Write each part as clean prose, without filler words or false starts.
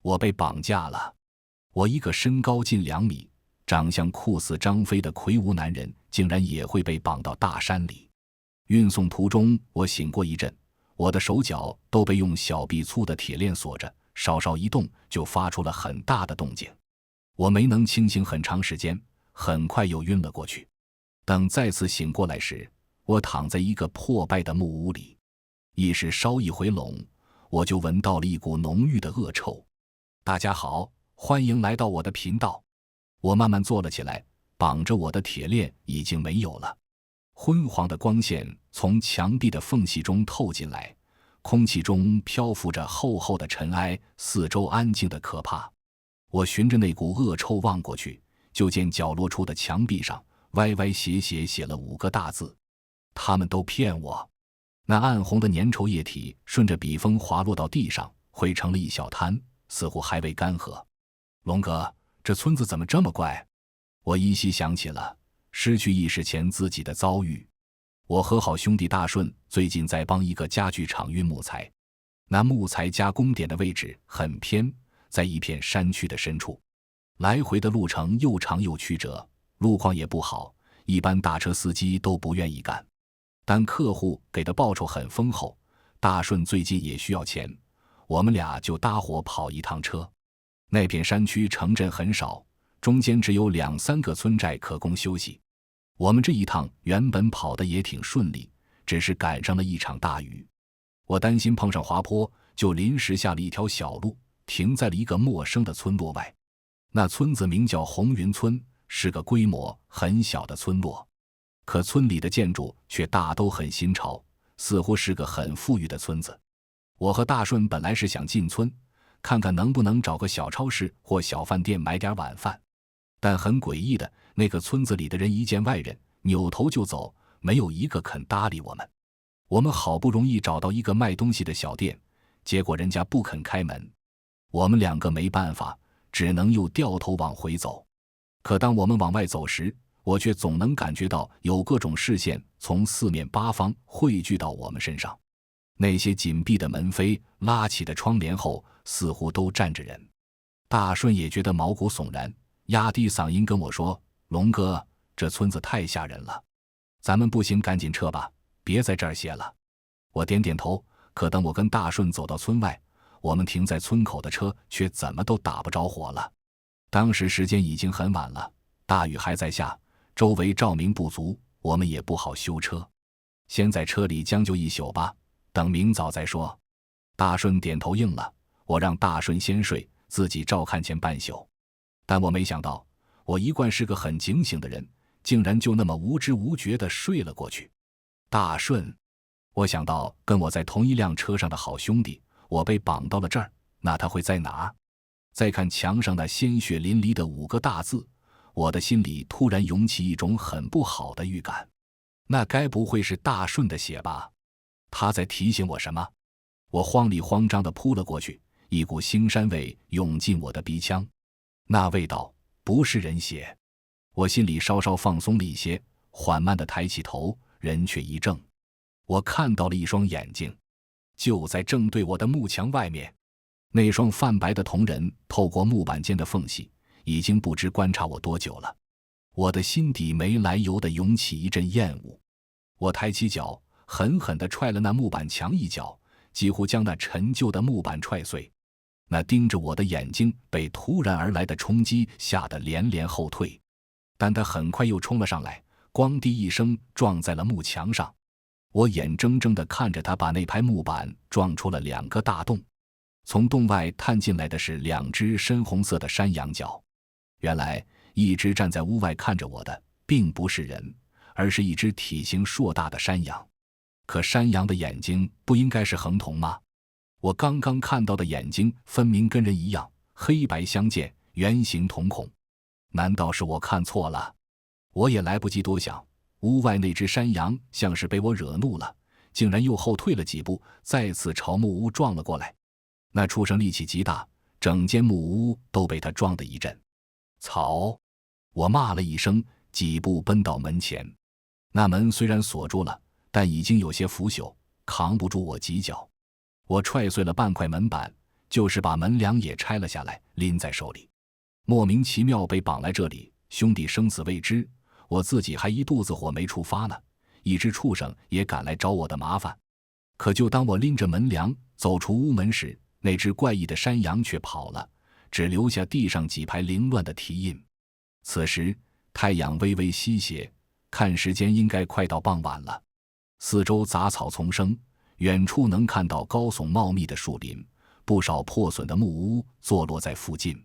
我被绑架了。我一个身高近2米、长相酷似张飞的魁梧男人，竟然也会被绑到大山里。运送途中，我醒过一阵，我的手脚都被用小臂粗的铁链锁着，稍稍一动就发出了很大的动静。我没能清醒很长时间，很快又晕了过去。等再次醒过来时，我躺在一个破败的木屋里，意识稍一回笼，我就闻到了一股浓郁的恶臭。大家好，欢迎来到我的频道。我慢慢坐了起来，绑着我的铁链已经没有了。昏黄的光线从墙壁的缝隙中透进来，空气中漂浮着厚厚的尘埃，四周安静的可怕。我循着那股恶臭望过去，就见角落处的墙壁上歪歪斜斜写了5个大字：他们都骗我。那暗红的粘稠液体顺着笔锋滑落到地上，汇成了一小滩，似乎还未干涸。龙哥，这村子怎么这么怪？我依稀想起了失去意识前自己的遭遇。我和好兄弟大顺最近在帮一个家具厂运木材，那木材加工点的位置很偏，在一片山区的深处，来回的路程又长又曲折，路况也不好，一般大车司机都不愿意干。但客户给的报酬很丰厚，大顺最近也需要钱，我们俩就搭伙跑一趟车。那片山区城镇很少，中间只有2、3个村寨可供休息。我们这一趟原本跑得也挺顺利，只是赶上了一场大雨。我担心碰上滑坡，就临时下了一条小路，停在了一个陌生的村落外。那村子名叫红云村，是个规模很小的村落，可村里的建筑却大都很新潮，似乎是个很富裕的村子。我和大顺本来是想进村，看看能不能找个小超市或小饭店买点晚饭，但很诡异的，那个村子里的人一见外人，扭头就走，没有一个肯搭理我们。我们好不容易找到一个卖东西的小店，结果人家不肯开门。我们2个没办法，只能又掉头往回走。可当我们往外走时，我却总能感觉到有各种视线从4面8方汇聚到我们身上。那些紧闭的门扉、拉起的窗帘后，似乎都站着人。大顺也觉得毛骨悚然，压低嗓音跟我说：龙哥，这村子太吓人了，咱们不行赶紧撤吧，别在这儿歇了。我点点头，可等我跟大顺走到村外，我们停在村口的车却怎么都打不着火了。当时时间已经很晚了，大雨还在下，周围照明不足，我们也不好修车。先在车里将就一宿吧，等明早再说。大顺点头应了，我让大顺先睡，自己照看前半宿。但我没想到，我一贯是个很警醒的人，竟然就那么无知无觉地睡了过去。大顺，我想到跟我在同一辆车上的好兄弟，我被绑到了这儿，那他会在哪儿？再看墙上那鲜血淋漓的5个大字，我的心里突然涌起一种很不好的预感。那该不会是大顺的血吧？他在提醒我什么？我慌里慌张地扑了过去，一股腥膻味涌进我的鼻腔。那味道不是人血。我心里稍稍放松了一些，缓慢地抬起头，人却一怔。我看到了一双眼睛，就在正对我的幕墙外面。那双泛白的瞳仁透过木板间的缝隙，已经不知观察我多久了。我的心底没来由地涌起一阵厌恶。我抬起脚，狠狠地踹了那木板墙一脚，几乎将那陈旧的木板踹碎。那盯着我的眼睛被突然而来的冲击吓得连连后退，但他很快又冲了上来，咣滴一声撞在了木墙上。我眼睁睁地看着他把那排木板撞出了2个大洞，从洞外探进来的是2只深红色的山羊角。原来一只站在屋外看着我的并不是人，而是一只体型硕大的山羊。可山羊的眼睛不应该是恒瞳吗？我刚刚看到的眼睛分明跟人一样，黑白相间，圆形瞳孔。难道是我看错了？我也来不及多想，屋外那只山羊像是被我惹怒了，竟然又后退了几步，再次朝木屋撞了过来。那畜生力气极大，整间木屋都被他撞得一震。草！我骂了一声，几步奔到门前。那门虽然锁住了，但已经有些腐朽，扛不住我几脚。我踹碎了半块门板，就是把门梁也拆了下来，拎在手里。莫名其妙被绑来这里，兄弟生死未知，我自己还一肚子火没出发呢，一只畜生也敢来找我的麻烦。可就当我拎着门梁走出屋门时，那只怪异的山羊却跑了，只留下地上几排凌乱的蹄印。此时太阳微微西斜，看时间应该快到傍晚了。四周杂草丛生，远处能看到高耸茂密的树林，不少破损的木屋坐落在附近。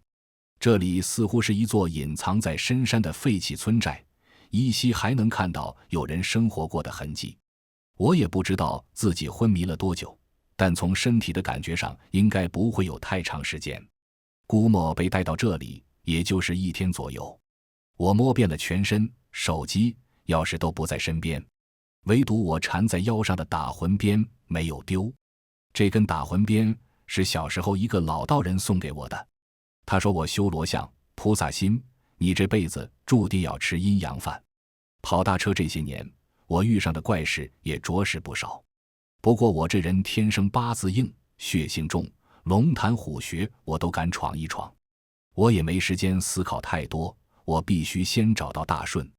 这里似乎是一座隐藏在深山的废弃村寨，依稀还能看到有人生活过的痕迹。我也不知道自己昏迷了多久，但从身体的感觉上应该不会有太长时间。估摸被带到这里也就是1天左右。我摸遍了全身，手机、钥匙都不在身边，唯独我缠在腰上的打魂鞭没有丢。这根打魂鞭是小时候一个老道人送给我的。他说我修罗相，菩萨心，你这辈子注定要吃阴阳饭。跑大车这些年，我遇上的怪事也着实不少。不过我这人天生八字硬，血性重，龙潭虎穴我都敢闯一闯。我也没时间思考太多，我必须先找到大顺。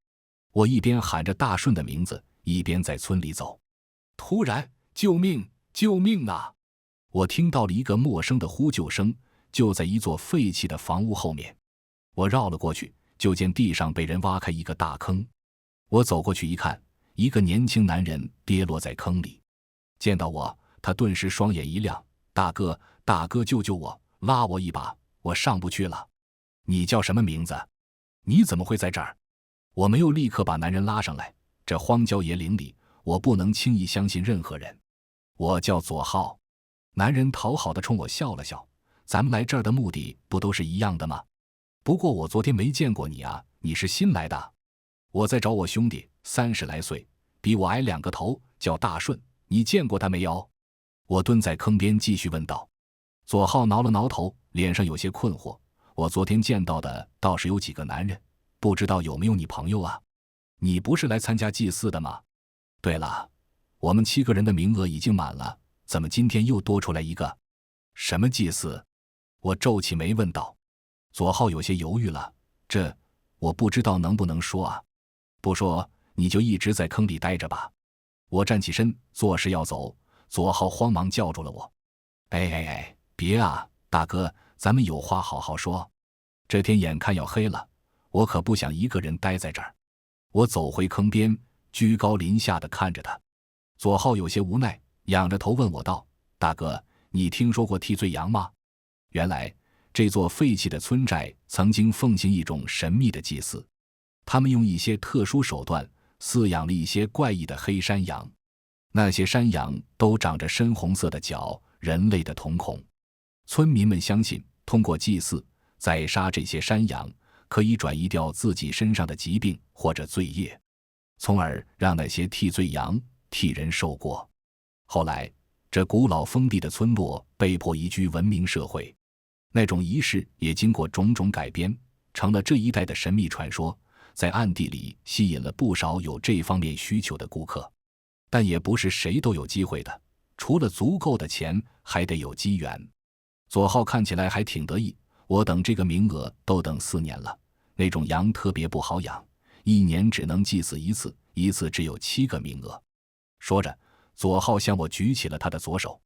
我一边喊着大顺的名字，一边在村里走。突然，救命！救命啊！我听到了一个陌生的呼救声，就在一座废弃的房屋后面。我绕了过去，就见地上被人挖开一个大坑。我走过去一看，一个年轻男人跌落在坑里。见到我，他顿时双眼一亮：大哥，大哥，救救我，拉我一把，我上不去了。你叫什么名字？你怎么会在这儿？我没有立刻把男人拉上来，这荒郊野岭里，我不能轻易相信任何人。我叫左浩。男人讨好地冲我笑了笑，咱们来这儿的目的不都是一样的吗？不过我昨天没见过你啊，你是新来的？我在找我兄弟，30来岁，比我矮2个头，叫大顺，你见过他没有？我蹲在坑边继续问道。左浩挠了挠头，脸上有些困惑。我昨天见到的倒是有几个男人，不知道有没有你朋友啊？你不是来参加祭祀的吗？对了，我们7个人的名额已经满了，怎么今天又多出来一个？什么祭祀？我皱起眉问道。左浩有些犹豫了，这我不知道能不能说啊。不说你就一直在坑里待着吧。我站起身做事要走，左浩慌忙叫住了我。哎，别啊，大哥，咱们有话好好说。这天眼看要黑了，我可不想一个人待在这儿。我走回坑边，居高临下地看着他。左浩有些无奈，仰着头问我道：大哥，你听说过替罪羊吗？原来这座废弃的村寨曾经奉行一种神秘的祭祀，他们用一些特殊手段饲养了一些怪异的黑山羊。那些山羊都长着深红色的角，人类的瞳孔。村民们相信，通过祭祀宰杀这些山羊，可以转移掉自己身上的疾病或者罪业，从而让那些替罪羊替人受过。后来这古老封闭的村落被迫移居文明社会，那种仪式也经过种种改编，成了这一带的神秘传说，在暗地里吸引了不少有这方面需求的顾客。但也不是谁都有机会的，除了足够的钱，还得有机缘。左浩看起来还挺得意，我等这个名额都等4年了，那种羊特别不好养，1年只能祭祀一次，一次只有7个名额。说着，左浩向我举起了他的左手，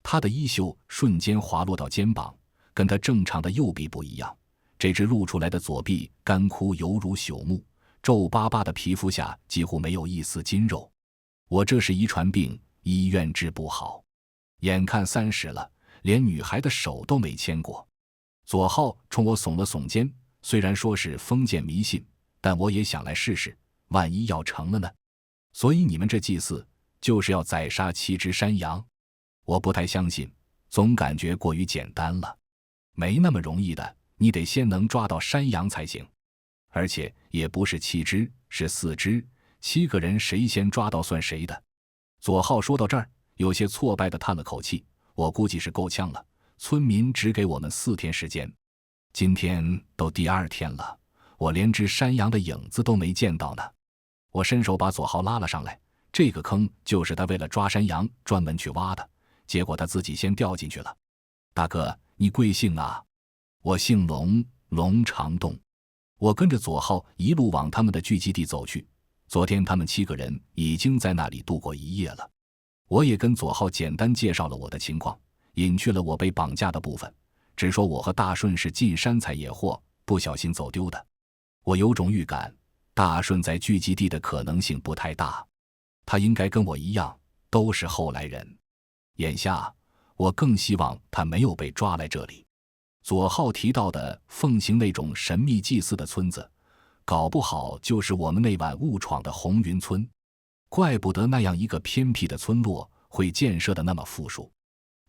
他的衣袖瞬间滑落到肩膀，跟他正常的右臂不一样，这只露出来的左臂干枯犹如朽木，皱巴巴的皮肤下几乎没有一丝筋肉。我这是遗传病，医院治不好。眼看30了，连女孩的手都没牵过。左浩冲我耸了耸肩，虽然说是封建迷信，但我也想来试试，万一要成了呢？所以你们这祭祀就是要宰杀7只山羊？我不太相信，总感觉过于简单了。没那么容易的，你得先能抓到山羊才行。而且也不是7只，是4只，7个人谁先抓到算谁的。左浩说到这儿，有些挫败地叹了口气，我估计是够呛了，村民只给我们4天时间。今天都第2天了，我连只山羊的影子都没见到呢。我伸手把左浩拉了上来，这个坑就是他为了抓山羊专门去挖的，结果他自己先掉进去了。大哥，你贵姓啊？我姓龙，龙长栋。我跟着左浩一路往他们的聚集地走去。昨天他们7个人已经在那里度过一夜了。我也跟左浩简单介绍了我的情况，隐去了我被绑架的部分，只说我和大顺是进山采野货，不小心走丢的。我有种预感，大顺在聚集地的可能性不太大，他应该跟我一样，都是后来人。眼下，我更希望他没有被抓来这里。左浩提到的奉行那种神秘祭祀的村子，搞不好就是我们那晚误闯的红云村。怪不得那样一个偏僻的村落会建设的那么富庶。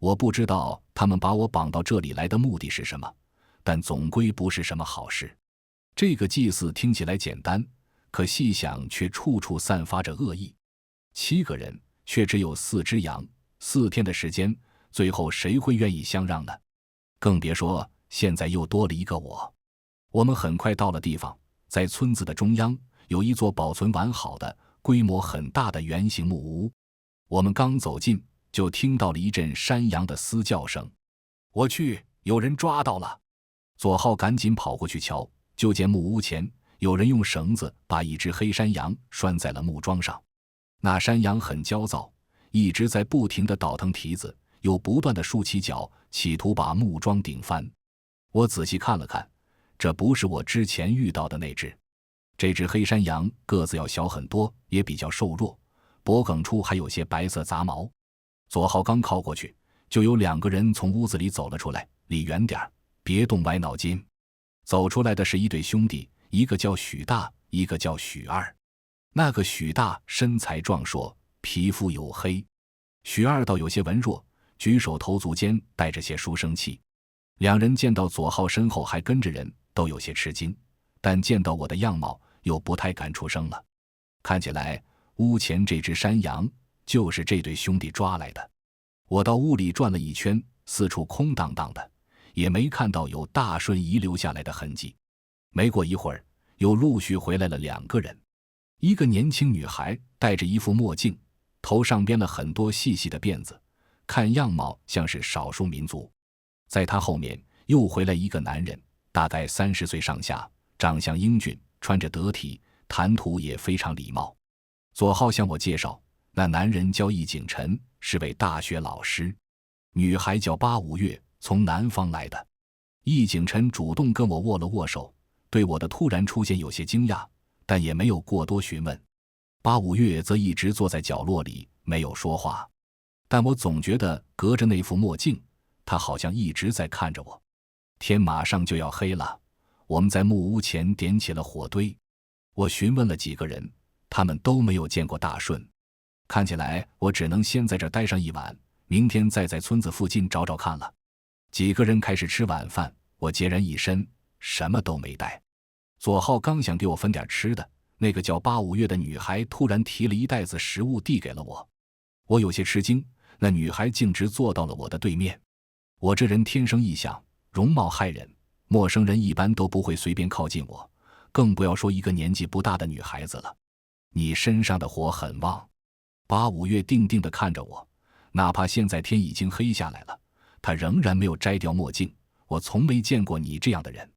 我不知道他们把我绑到这里来的目的是什么，但总归不是什么好事。这个祭祀听起来简单，可细想却处处散发着恶意。7个人却只有4只羊，4天的时间，最后谁会愿意相让呢？更别说现在又多了一个我。我们很快到了地方，在村子的中央有一座保存完好的规模很大的圆形木屋。我们刚走近，就听到了一阵山羊的嘶叫声。我去，有人抓到了！左浩赶紧跑过去瞧，就见木屋前有人用绳子把一只黑山羊拴在了木桩上。那山羊很焦躁，一直在不停地倒腾蹄子，又不断地竖起脚，企图把木桩顶翻。我仔细看了看，这不是我之前遇到的那只。这只黑山羊个子要小很多，也比较瘦弱，脖颈处还有些白色杂毛。左浩刚靠过去，就有2个人从屋子里走了出来，离远点，别动歪脑筋。走出来的是一对兄弟，一个叫许大，一个叫许二。那个许大身材壮硕，皮肤黝黑，许二倒有些文弱，举手投足间带着些书生气。2人见到左浩身后还跟着人，都有些吃惊，但见到我的样貌又不太敢出声了。看起来屋前这只山羊就是这对兄弟抓来的。我到屋里转了一圈，四处空荡荡的，也没看到有大顺遗留下来的痕迹。没过一会儿，又陆续回来了2个人。一个年轻女孩戴着一副墨镜，头上编了很多细细的辫子，看样貌像是少数民族。在她后面又回来一个男人，大概30岁上下，长相英俊，穿着得体，谈吐也非常礼貌。左浩向我介绍，那男人叫易景晨，是位大学老师，女孩叫巴五月，从南方来的。易景晨主动跟我握了握手，对我的突然出现有些惊讶，但也没有过多询问。巴五月则一直坐在角落里没有说话，但我总觉得隔着那副墨镜，他好像一直在看着我。天马上就要黑了，我们在木屋前点起了火堆。我询问了几个人，他们都没有见过大顺。看起来我只能先在这儿待上一晚，明天再在村子附近找找看了。几个人开始吃晚饭，我孑然一身，什么都没带。左浩刚想给我分点吃的，那个叫巴五月的女孩突然提了一袋子食物递给了我。我有些吃惊，那女孩径直坐到了我的对面。我这人天生异象，容貌骇人，陌生人一般都不会随便靠近我，更不要说一个年纪不大的女孩子了。你身上的火很旺。巴五月定定地看着我，哪怕现在天已经黑下来了，她仍然没有摘掉墨镜。我从没见过你这样的人。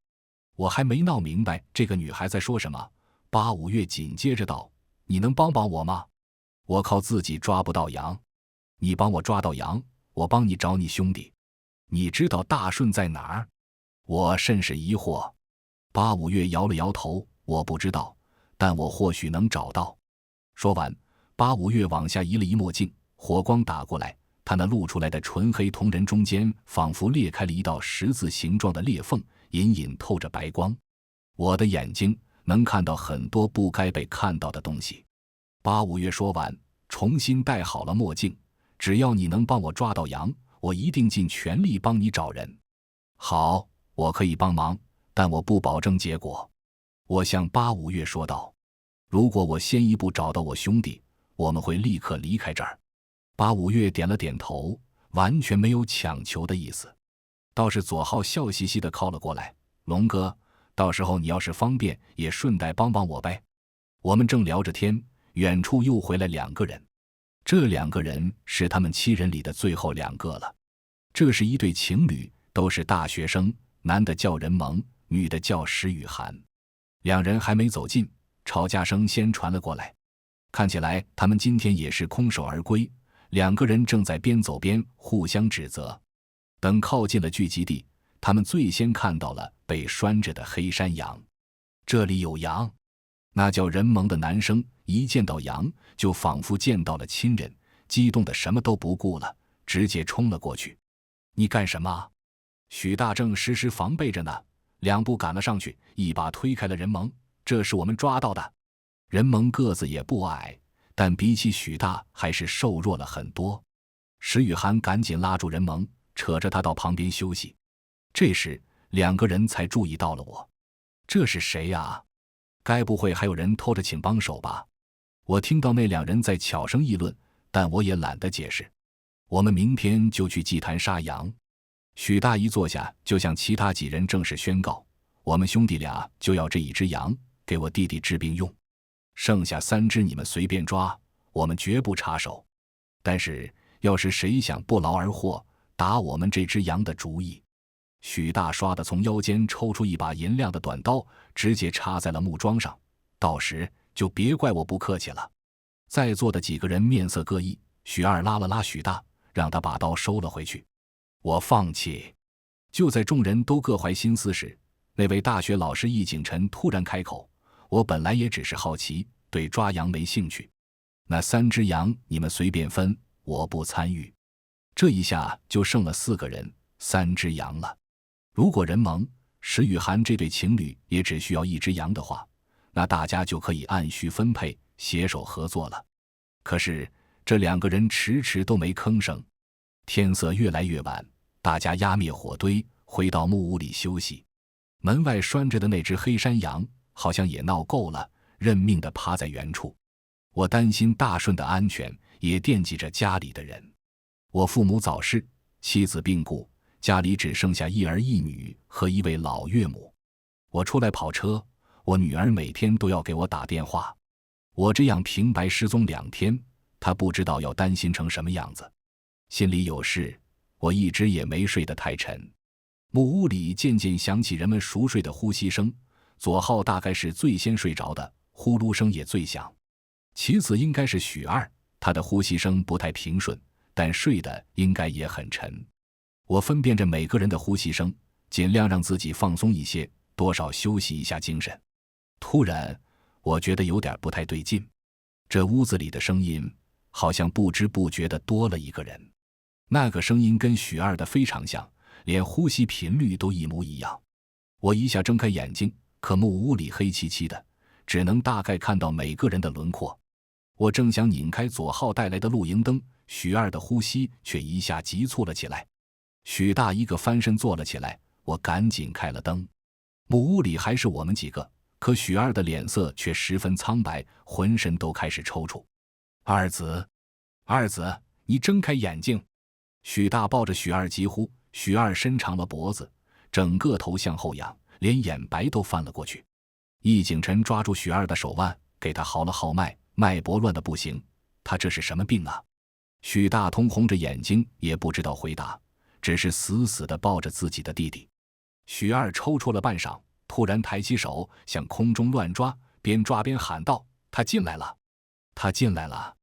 我还没闹明白这个女孩在说什么，巴五月紧接着道：你能帮帮我吗？我靠自己抓不到羊。你帮我抓到羊，我帮你找你兄弟。你知道大顺在哪儿？我甚是疑惑。巴五月摇了摇头，我不知道，但我或许能找到。说完，巴五月往下移了移墨镜，火光打过来，他那露出来的纯黑瞳仁中间仿佛裂开了一道十字形状的裂缝，隐隐透着白光。我的眼睛能看到很多不该被看到的东西。巴五月说完，重新戴好了墨镜，只要你能帮我抓到羊，我一定尽全力帮你找人。好，我可以帮忙，但我不保证结果。我向巴五月说道，如果我先一步找到我兄弟，我们会立刻离开这儿。巴五月点了点头，完全没有强求的意思。倒是左浩笑嘻嘻地靠了过来，龙哥，到时候你要是方便，也顺带帮帮我呗。我们正聊着天，远处又回来2个人。这2个人是他们7人里的最后2个了。这是一对情侣，都是大学生，男的叫任蒙，女的叫石雨涵。两人还没走近，吵架声先传了过来。看起来他们今天也是空手而归，两个人正在边走边互相指责。等靠近了聚集地，他们最先看到了被拴着的黑山羊。这里有羊！那叫任蒙的男生一见到羊，就仿佛见到了亲人，激动的什么都不顾了，直接冲了过去。你干什么？许大正时时防备着呢，两步赶了上去，一把推开了任蒙。这是我们抓到的。任蒙个子也不矮，但比起许大还是瘦弱了很多。石雨涵赶紧拉住任蒙，扯着他到旁边休息。这时两个人才注意到了我。这是谁呀？该不会还有人偷着请帮手吧？我听到那两人在悄声议论，但我也懒得解释。我们明天就去祭坛杀羊。许大一坐下，就向其他几人正式宣告，我们兄弟俩就要这一只羊，给我弟弟治病用。剩下3只你们随便抓，我们绝不插手。但是要是谁想不劳而获，打我们这只羊的主意。许大唰地从腰间抽出一把银亮的短刀，直接插在了木桩上。到时就别怪我不客气了。在座的几个人面色各异，许二拉了拉许大，让他把刀收了回去。我放弃。就在众人都各怀心思时，那位大学老师易景臣突然开口，我本来也只是好奇，对抓羊没兴趣。那3只羊你们随便分，我不参与。这一下就剩了4个人，3只羊了。如果任蒙、石雨涵这对情侣也只需要1只羊的话，那大家就可以按需分配，携手合作了。可是这2个人迟迟都没吭声。天色越来越晚，大家压灭火堆，回到木屋里休息。门外拴着的那只黑山羊好像也闹够了，认命地趴在原处。我担心大顺的安全，也惦记着家里的人。我父母早逝，妻子病故，家里只剩下1儿1女和一位老岳母。我出来跑车，我女儿每天都要给我打电话。我这样平白失踪2天，她不知道要担心成什么样子。心里有事，我一直也没睡得太沉。木屋里渐渐响起人们熟睡的呼吸声，左浩大概是最先睡着的，呼噜声也最响。其次应该是许二，他的呼吸声不太平顺，但睡得应该也很沉。我分辨着每个人的呼吸声，尽量让自己放松一些，多少休息一下精神。突然我觉得有点不太对劲，这屋子里的声音好像不知不觉地多了一个人。那个声音跟许二的非常像，连呼吸频率都一模一样。我一下睁开眼睛，可木屋里黑漆漆的，只能大概看到每个人的轮廓。我正想拧开左浩带来的露营灯，许二的呼吸却一下急促了起来。许大一个翻身坐了起来，我赶紧开了灯。木屋里还是我们几个，可许二的脸色却十分苍白，浑身都开始抽搐。二子，二子，你睁开眼睛！许大抱着许二急呼，许二伸长了脖子，整个头向后仰，连眼白都翻了过去。易景臣抓住许二的手腕，给他号了号脉，脉搏乱得不行。他这是什么病啊？许大通红着眼睛，也不知道回答，只是死死地抱着自己的弟弟。许二抽搐了半晌，突然抬起手向空中乱抓，边抓边喊道：他进来了，他进来了！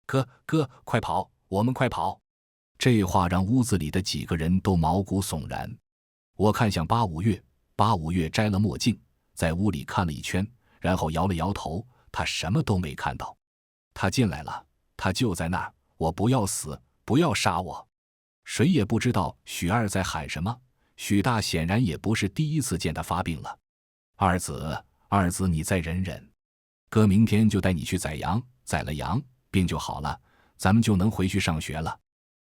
哥，快跑，我们快跑！这话让屋子里的几个人都毛骨悚然。我看向八五月，八五月摘了墨镜，在屋里看了一圈，然后摇了摇头，他什么都没看到。他进来了，他就在那儿，我不要死，不要杀我！谁也不知道许二在喊什么，许大显然也不是第一次见他发病了。二子，你再忍忍，哥明天就带你去宰羊，宰了羊，病就好了，咱们就能回去上学了。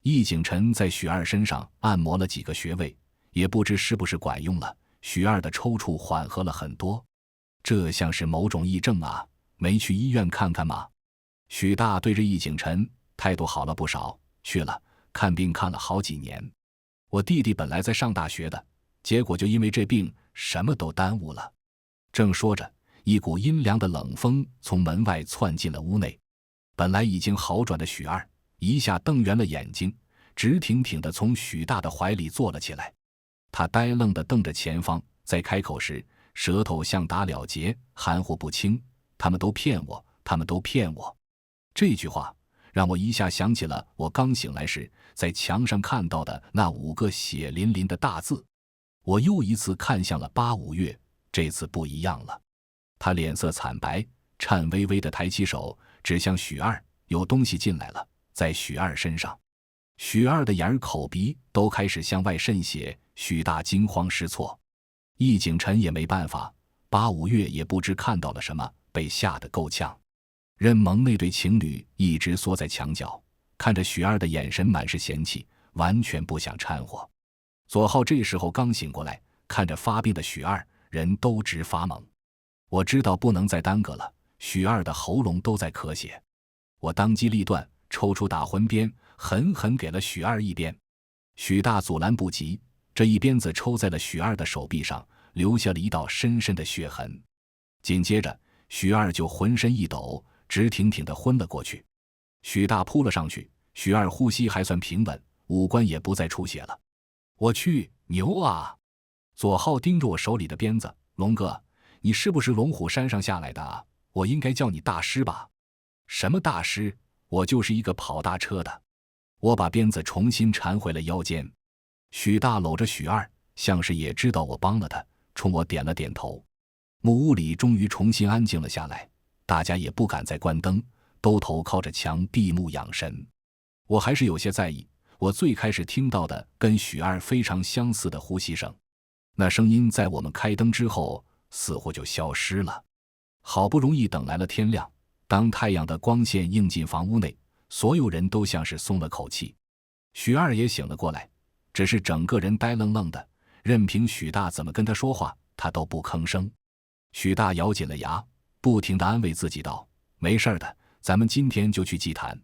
易景臣在许二身上按摩了几个穴位，也不知是不是管用了，许二的抽搐缓和了很多。这像是某种癔症啊，没去医院看看吗？许大对着易景臣态度好了不少，去了，看病看了好几年。我弟弟本来在上大学的，结果就因为这病什么都耽误了。正说着，一股阴凉的冷风从门外窜进了屋内。本来已经好转的许二一下瞪圆了眼睛，直挺挺地从许大的怀里坐了起来。他呆愣地瞪着前方，在开口时舌头像打了结，含糊不清。他们都骗我，他们都骗我。这句话让我一下想起了我刚醒来时在墙上看到的那5个血淋淋的大字。我又一次看向了八五月，这次不一样了。他脸色惨白，颤巍巍地抬起手指向许二，有东西进来了，在许二身上。许二的眼儿口鼻都开始向外渗血，许大惊慌失措。易景晨也没办法，八五月也不知看到了什么，被吓得够呛。任蒙那对情侣一直缩在墙角，看着许二的眼神满是嫌弃，完全不想掺和。左浩这时候刚醒过来，看着发病的许二，人都直发懵。我知道不能再耽搁了，许二的喉咙都在咳血。我当机立断，抽出打魂鞭，狠狠给了许二一鞭。许大阻拦不及，这一鞭子抽在了许二的手臂上，留下了一道深深的血痕。紧接着许二就浑身一抖，直挺挺地昏了过去。许大扑了上去，许二呼吸还算平稳，五官也不再出血了。我去，牛啊！左浩盯着我手里的鞭子，龙哥，你是不是龙虎山上下来的啊？我应该叫你大师吧？什么大师？我就是一个跑大车的。我把鞭子重新缠回了腰间。许大搂着许二，像是也知道我帮了他，冲我点了点头。木屋里终于重新安静了下来，大家也不敢再关灯，都头靠着墙闭目养神。我还是有些在意，我最开始听到的跟许二非常相似的呼吸声，那声音在我们开灯之后似乎就消失了。好不容易等来了天亮，当太阳的光线映进房屋内，所有人都像是松了口气。许二也醒了过来，只是整个人呆愣愣的，任凭许大怎么跟他说话，他都不吭声。许大咬紧了牙，不停地安慰自己道：没事的，咱们今天就去祭坛，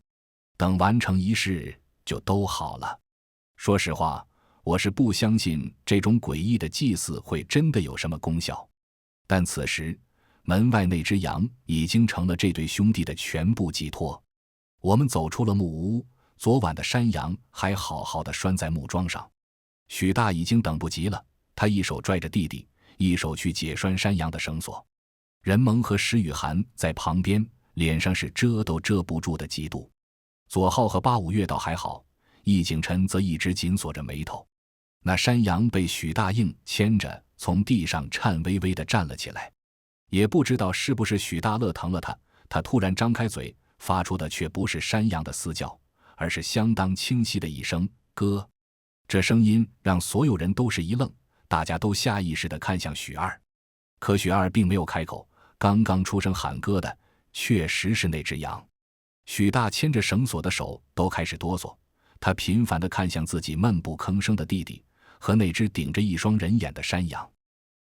等完成仪式就都好了。说实话，我是不相信这种诡异的祭祀会真的有什么功效。但此时门外那只羊已经成了这对兄弟的全部寄托。我们走出了木屋，昨晚的山羊还好好的拴在木桩上。许大已经等不及了，他一手拽着弟弟，一手去解拴山羊的绳索。任蒙和石雨涵在旁边，脸上是遮都遮不住的嫉妒。左浩和八五月倒还好，易景晨则一直紧锁着眉头。那山羊被许大硬牵着，从地上颤巍巍地站了起来。也不知道是不是许大乐疼了他突然张开嘴，发出的却不是山羊的嘶叫，而是相当清晰的一声咯。这声音让所有人都是一愣，大家都下意识地看向许二。可许二并没有开口，刚刚出声喊咯的确实是那只羊。许大牵着绳索的手都开始哆嗦，他频繁地看向自己闷不吭声的弟弟和那只顶着一双人眼的山羊。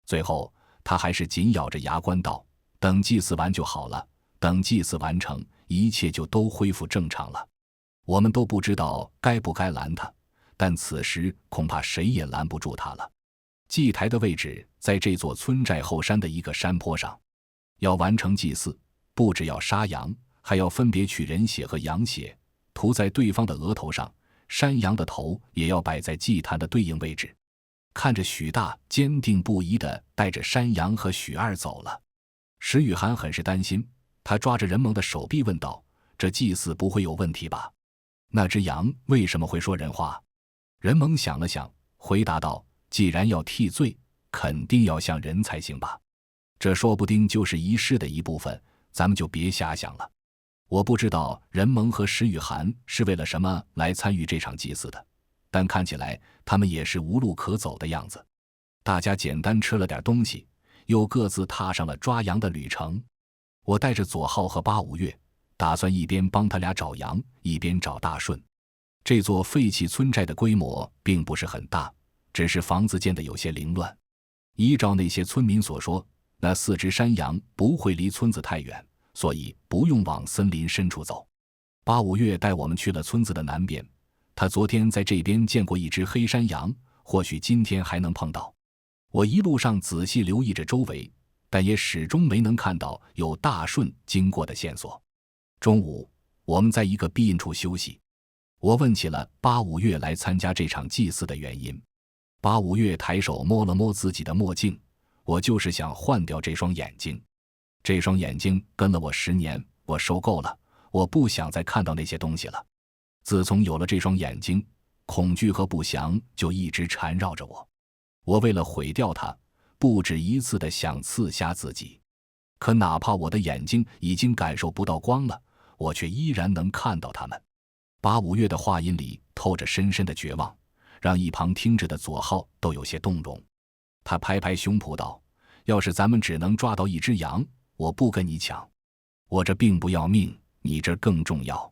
最后他还是紧咬着牙关道：等祭祀完就好了，等祭祀完成，一切就都恢复正常了。我们都不知道该不该拦他，但此时恐怕谁也拦不住他了。祭台的位置在这座村寨后山的一个山坡上，要完成祭祀，不只要杀羊，还要分别取人血和羊血，涂在对方的额头上，山羊的头也要摆在祭坛的对应位置。看着许大坚定不移地带着山羊和许二走了，石雨涵很是担心，他抓着任蒙的手臂问道：这祭祀不会有问题吧？那只羊为什么会说人话？任蒙想了想，回答道：既然要替罪，肯定要像人才行吧？这说不定就是仪式的一部分，咱们就别瞎想了。我不知道任蒙和石雨涵是为了什么来参与这场祭祀的，但看起来他们也是无路可走的样子。大家简单吃了点东西，又各自踏上了抓羊的旅程。我带着左浩和八五月，打算一边帮他俩找羊，一边找大顺。这座废弃村寨的规模并不是很大，只是房子建得有些凌乱。依照那些村民所说，那4只山羊不会离村子太远，所以不用往森林深处走。八五月带我们去了村子的南边，他昨天在这边见过一只黑山羊，或许今天还能碰到。我一路上仔细留意着周围，但也始终没能看到有大顺经过的线索。中午，我们在一个避荫处休息，我问起了八五月来参加这场祭祀的原因。八五月抬手摸了摸自己的墨镜，我就是想换掉这双眼睛。这双眼睛跟了我10年，我受够了，我不想再看到那些东西了。自从有了这双眼睛，恐惧和不祥就一直缠绕着我。我为了毁掉它，不止一次地想刺瞎自己。可哪怕我的眼睛已经感受不到光了，我却依然能看到它们。八五月的话音里透着深深的绝望，让一旁听着的左浩都有些动容。他拍拍胸脯道：要是咱们只能抓到一只羊，我不跟你抢。我这并不要命，你这更重要。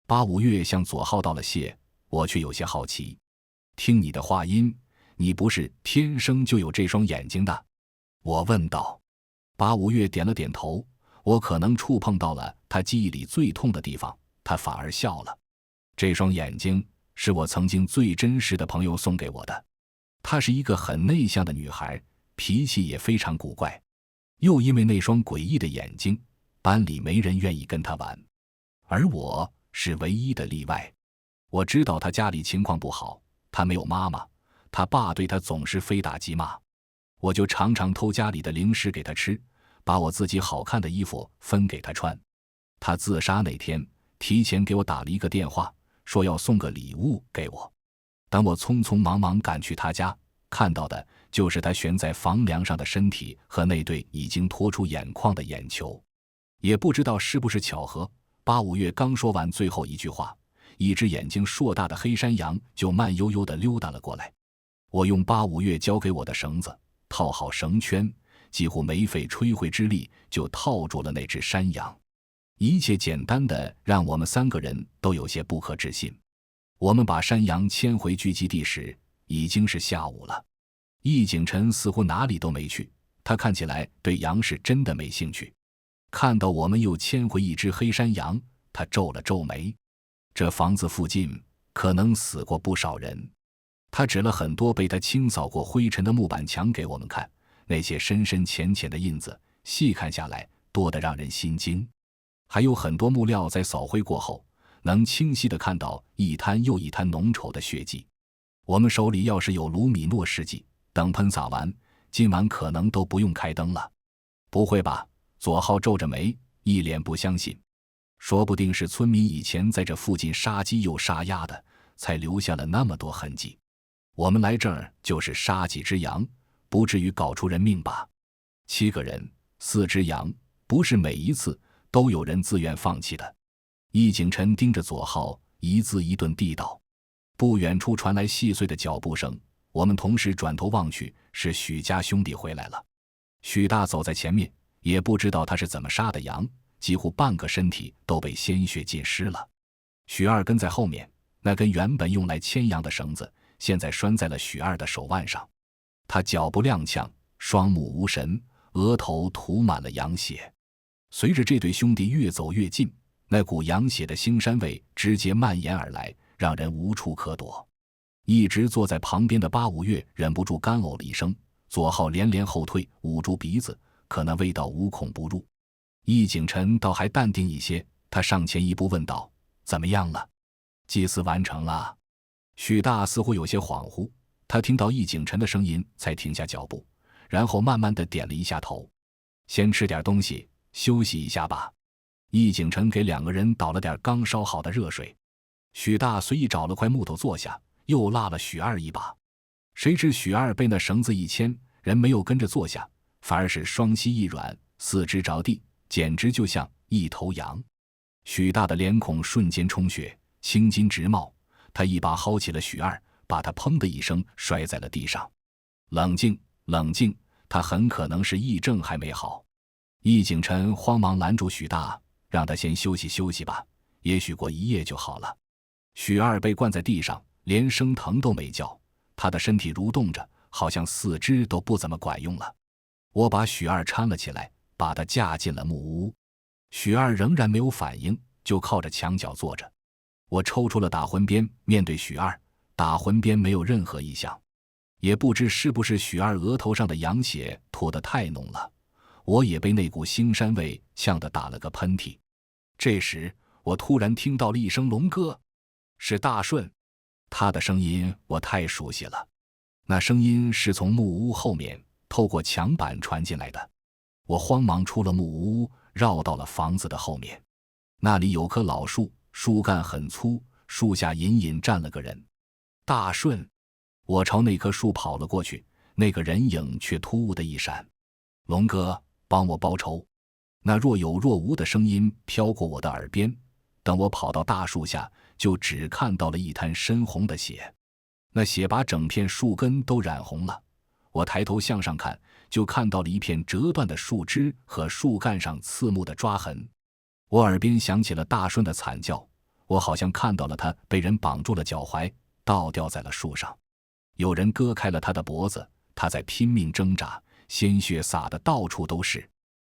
八五月向左浩道了谢，我却有些好奇。听你的话音，你不是天生就有这双眼睛的？我问道。八五月点了点头，我可能触碰到了他记忆里最痛的地方，他反而笑了。这双眼睛是我曾经最真实的朋友送给我的。她是一个很内向的女孩，脾气也非常古怪，又因为那双诡异的眼睛，班里没人愿意跟她玩，而我是唯一的例外。我知道她家里情况不好，她没有妈妈，她爸对她总是非打即骂，我就常常偷家里的零食给她吃，把我自己好看的衣服分给她穿。她自杀那天，提前给我打了一个电话，说要送个礼物给我。当我匆匆忙忙赶去他家，看到的就是他悬在房梁上的身体和那对已经脱出眼眶的眼球。也不知道是不是巧合，八五月刚说完最后一句话，一只眼睛硕大的黑山羊就慢悠悠地溜达了过来。我用八五月交给我的绳子套好绳圈，几乎没费吹灰之力就套住了那只山羊。一切简单的让我们3个人都有些不可置信。我们把山羊牵回聚集地时，已经是下午了。易景晨似乎哪里都没去，他看起来对羊是真的没兴趣。看到我们又牵回一只黑山羊，他皱了皱眉。这房子附近可能死过不少人。他指了很多被他清扫过灰尘的木板墙给我们看，那些深深浅浅的印子，细看下来多得让人心惊。还有很多木料在扫灰过后，能清晰地看到一滩又一滩浓稠的血迹。我们手里要是有卢米诺试剂，等喷洒完，今晚可能都不用开灯了。不会吧？左浩皱着眉，一脸不相信。说不定是村民以前在这附近杀鸡又杀鸭的，才留下了那么多痕迹。我们来这儿就是杀几只羊，不至于搞出人命吧？7个人，4只羊，不是每一次都有人自愿放弃的。易景晨盯着左浩，一字一顿地道。不远处传来细碎的脚步声，我们同时转头望去，是许家兄弟回来了。许大走在前面，也不知道他是怎么杀的羊，几乎半个身体都被鲜血浸湿了。许二跟在后面，那根原本用来牵羊的绳子，现在拴在了许二的手腕上。他脚步踉跄，双目无神，额头涂满了羊血。随着这对兄弟越走越近，那股羊血的腥膻味直接蔓延而来，让人无处可躲。一直坐在旁边的八五月忍不住干呕了一声，左浩连连后退，捂住鼻子，可那味道无孔不入。易景晨倒还淡定一些，他上前一步问道：怎么样了？祭祀完成了？许大似乎有些恍惚，他听到易景晨的声音才停下脚步，然后慢慢地点了一下头。先吃点东西，休息一下吧。易景晨给2个人倒了点刚烧好的热水。许大随意找了块木头坐下，又拉了许二一把。谁知许二被那绳子一牵，人没有跟着坐下，反而是双膝一软，四肢着地，简直就像一头羊。许大的脸孔瞬间充血，青筋直冒，他一把薅起了许二，把他砰的一声摔在了地上。冷静，冷静，他很可能是癔症还没好。易景晨慌忙拦住许大，让他先休息休息吧，也许过1夜就好了。许二被灌在地上，连声疼都没叫，他的身体蠕动着，好像4肢都不怎么管用了。我把许二搀了起来，把他架进了木屋。许二仍然没有反应，就靠着墙角坐着。我抽出了打魂鞭，面对许二，打魂鞭没有任何异响。也不知是不是许二额头上的羊血吐得太浓了，我也被那股腥膻味呛得打了个喷嚏。这时我突然听到了一声龙歌，是大顺。他的声音我太熟悉了。那声音是从木屋后面透过墙板传进来的。我慌忙出了木屋，绕到了房子的后面。那里有棵老树，树干很粗，树下隐隐站了个人。大顺！我朝那棵树跑了过去，那个人影却突兀的一闪。龙哥，帮我报仇！那若有若无的声音飘过我的耳边。等我跑到大树下，就只看到了一滩深红的血。那血把整片树根都染红了。我抬头向上看，就看到了一片折断的树枝和树干上刺目的抓痕。我耳边响起了大顺的惨叫，我好像看到了他被人绑住了脚踝，倒吊在了树上。有人割开了他的脖子，他在拼命挣扎，鲜血洒得到处都是。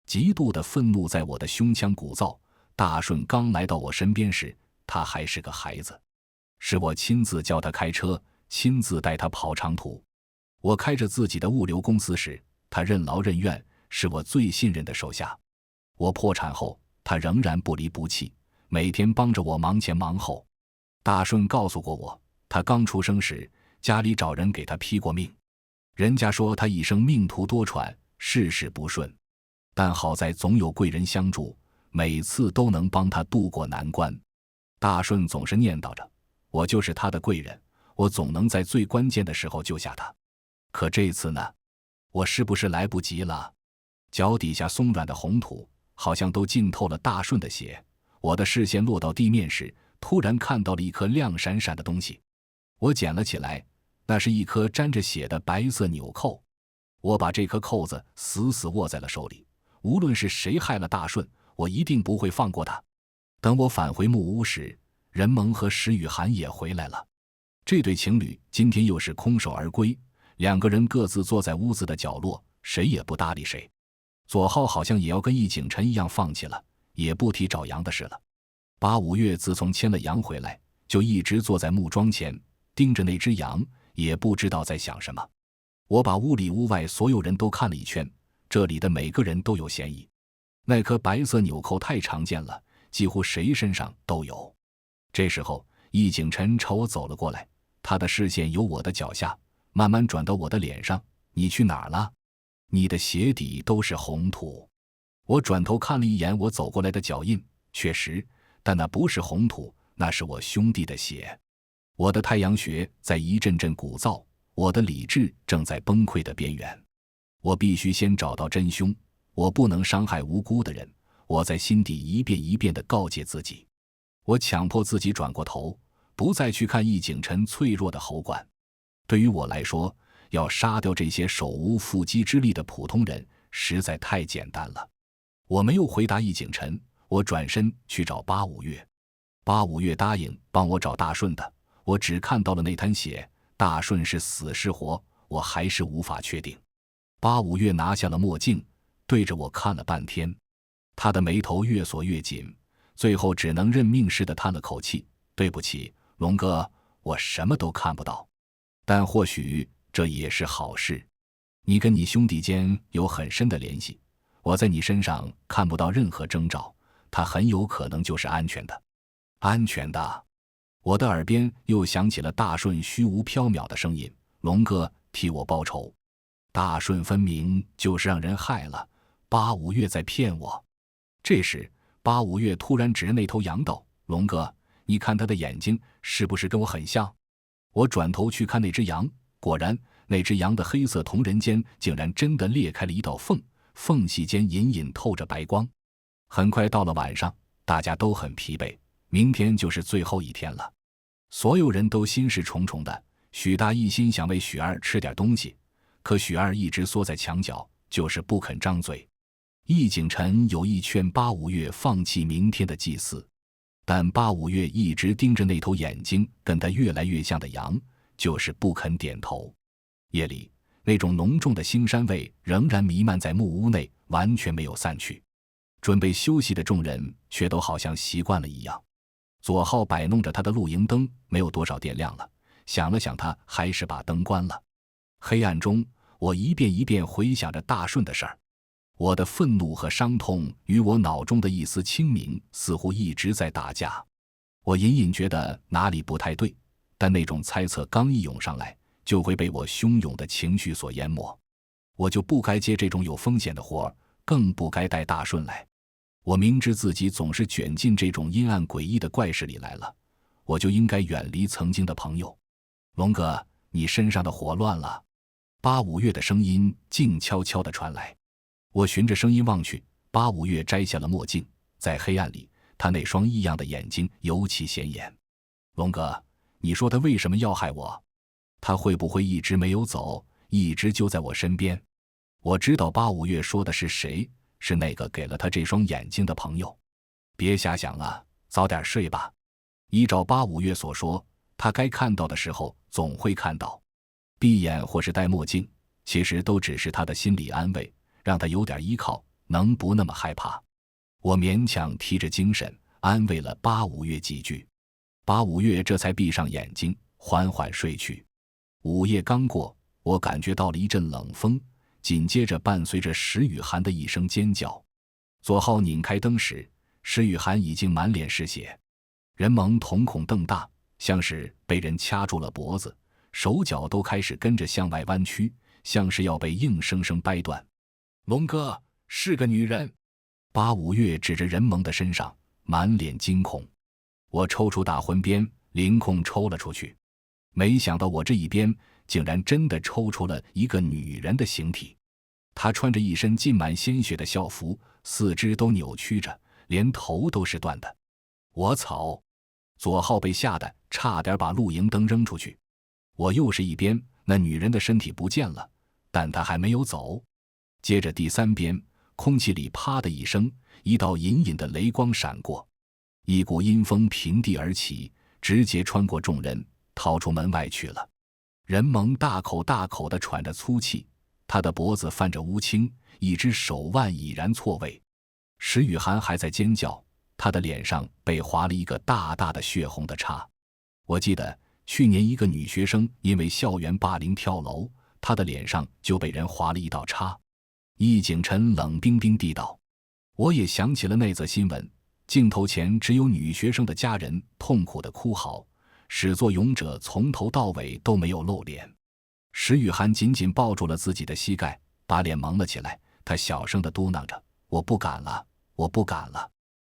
极度的愤怒在我的胸腔鼓噪。大顺刚来到我身边时，他还是个孩子，是我亲自教他开车，亲自带他跑长途。我开着自己的物流公司时，他任劳任怨，是我最信任的手下。我破产后，他仍然不离不弃，每天帮着我忙前忙后。大顺告诉过我，他刚出生时，家里找人给他批过命，人家说他一生命途多舛，事事不顺，但好在总有贵人相助，每次都能帮他渡过难关。大顺总是念叨着，我就是他的贵人，我总能在最关键的时候救下他。可这次呢，我是不是来不及了？脚底下松软的红土好像都浸透了大顺的血。我的视线落到地面时，突然看到了一颗亮闪闪的东西。我捡了起来，那是一颗沾着血的白色纽扣。我把这颗扣子死死握在了手里，无论是谁害了大顺，我一定不会放过他。等我返回木屋时，任萌和石雨涵也回来了。这对情侣今天又是空手而归，两个人各自坐在屋子的角落，谁也不搭理谁。左浩好像也要跟易景晨一样放弃了，也不提找羊的事了。八五月自从牵了羊回来，就一直坐在木桩前，盯着那只羊，也不知道在想什么。我把屋里屋外所有人都看了一圈，这里的每个人都有嫌疑。那颗白色纽扣太常见了，几乎谁身上都有。这时候，易景晨朝我走了过来，他的视线由我的脚下慢慢转到我的脸上。你去哪儿了？你的鞋底都是红土。我转头看了一眼我走过来的脚印，确实，但那不是红土，那是我兄弟的血。我的太阳穴在一阵阵鼓噪，我的理智正在崩溃的边缘。我必须先找到真凶，我不能伤害无辜的人。我在心底一遍一遍地告诫自己。我强迫自己转过头，不再去看易景晨脆弱的喉管。对于我来说，要杀掉这些手无缚鸡之力的普通人实在太简单了。我没有回答易景晨，我转身去找八五月。八五月答应帮我找大顺的，我只看到了那滩血，大顺是死是活，我还是无法确定。八五月拿下了墨镜，对着我看了半天，他的眉头越锁越紧，最后只能认命似的叹了口气，对不起，龙哥，我什么都看不到。但或许这也是好事，你跟你兄弟间有很深的联系，我在你身上看不到任何征兆，他很有可能就是安全的。安全的。我的耳边又响起了大顺虚无缥缈的声音，龙哥，替我报仇。大顺分明就是让人害了，八五月在骗我。这时八五月突然指着那头羊道，龙哥，你看他的眼睛是不是跟我很像？我转头去看那只羊，果然那只羊的黑色瞳仁间竟然真的裂开了一道缝，缝隙间隐隐透着白光。很快到了晚上，大家都很疲惫，明天就是最后一天了。所有人都心事重重的，许大一心想为许二吃点东西，可许二一直缩在墙角，就是不肯张嘴。易景晨有意劝八五月放弃明天的祭祀，但八五月一直盯着那头眼睛跟他越来越像的羊，就是不肯点头。夜里，那种浓重的腥膻味仍然弥漫在木屋内，完全没有散去。准备休息的众人却都好像习惯了一样。左浩摆弄着他的露营灯，没有多少电量了，想了想，他还是把灯关了。黑暗中，我一遍一遍回想着大顺的事儿，我的愤怒和伤痛与我脑中的一丝清明似乎一直在打架。我隐隐觉得哪里不太对，但那种猜测刚一涌上来，就会被我汹涌的情绪所淹没。我就不该接这种有风险的活，更不该带大顺来。我明知自己总是卷进这种阴暗诡异的怪事里来了，我就应该远离曾经的朋友。龙哥，你身上的火乱了。八五月的声音静悄悄地传来。我循着声音望去，八五月摘下了墨镜，在黑暗里，他那双异样的眼睛尤其显眼。龙哥，你说他为什么要害我？他会不会一直没有走，一直就在我身边？我知道八五月说的是谁，是那个给了他这双眼睛的朋友。别瞎想了，早点睡吧。依照八五月所说，他该看到的时候总会看到。闭眼或是戴墨镜，其实都只是他的心理安慰，让他有点依靠，能不那么害怕。我勉强提着精神安慰了八五月几句，八五月这才闭上眼睛，缓缓睡去。午夜刚过，我感觉到了一阵冷风，紧接着伴随着石雨涵的一声尖叫。左浩拧开灯时，石雨涵已经满脸是血，任萌瞳孔瞪大，像是被人掐住了脖子，手脚都开始跟着向外弯曲，像是要被硬生生掰断。龙哥，是个女人。八五月指着任萌的身上，满脸惊恐。我抽出打魂鞭，凌空抽了出去。没想到我这一鞭竟然真的抽出了一个女人的形体。她穿着一身浸满鲜血的校服，四肢都扭曲着，连头都是断的。我操！左浩被吓得差点把露营灯扔出去。我又是一鞭，那女人的身体不见了，但她还没有走。接着第三鞭，空气里啪的一声，一道隐隐的雷光闪过，一股阴风平地而起，直接穿过众人，逃出门外去了。任萌大口大口地喘着粗气，他的脖子泛着乌青，一只手腕已然错位。石雨涵还在尖叫，他的脸上被划了一个大大的血红的叉。我记得去年一个女学生因为校园霸凌跳楼，她的脸上就被人划了一道叉。易景晨冷冰冰地道。我也想起了那则新闻，镜头前只有女学生的家人痛苦的哭嚎，始作俑者从头到尾都没有露脸。石雨涵紧紧抱住了自己的膝盖，把脸蒙了起来，他小声地嘟囔着，我不敢了，我不敢了。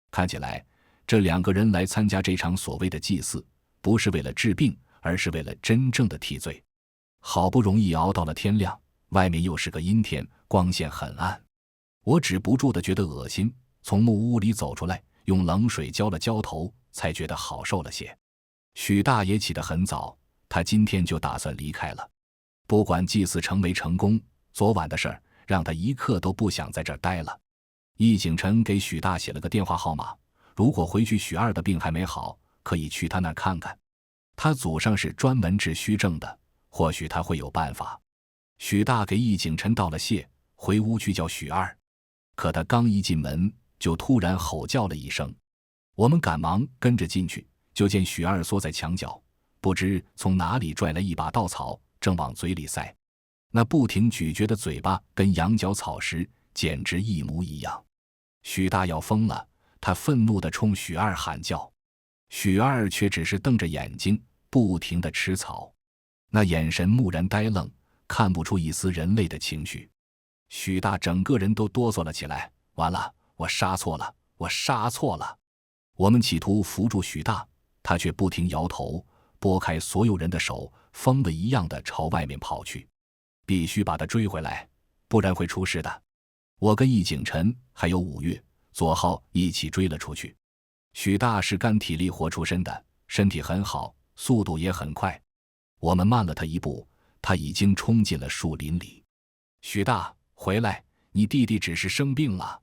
看起来这两个人来参加这场所谓的祭祀，不是为了治病，而是为了真正的替罪。好不容易熬到了天亮，外面又是个阴天，光线很暗，我止不住地觉得恶心，从木屋里走出来，用冷水浇了浇头，才觉得好受了些。许大爷起得很早，他今天就打算离开了。不管祭祀成没成功，昨晚的事儿让他一刻都不想在这儿待了。易景晨给许大写了个电话号码，如果回去许二的病还没好，可以去他那儿看看。他祖上是专门治虚症的，或许他会有办法。许大给易景晨道了谢，回屋去叫许二。可他刚一进门，就突然吼叫了一声。我们赶忙跟着进去，就见许二缩在墙角，不知从哪里拽来一把稻草，正往嘴里塞。那不停咀嚼的嘴巴跟羊角草时简直一模一样。许大要疯了，他愤怒地冲许二喊叫。许二却只是瞪着眼睛，不停地吃草，那眼神木然呆愣，看不出一丝人类的情绪。许大整个人都哆嗦了起来，完了，我杀错了，我杀错了。我们企图扶住许大，他却不停摇头，拨开所有人的手，疯了一样的朝外面跑去。必须把他追回来，不然会出事的。我跟易景晨还有五月、左浩一起追了出去。许大是干体力活出身的，身体很好，速度也很快。我们慢了他一步，他已经冲进了树林里。许大，回来，你弟弟只是生病了。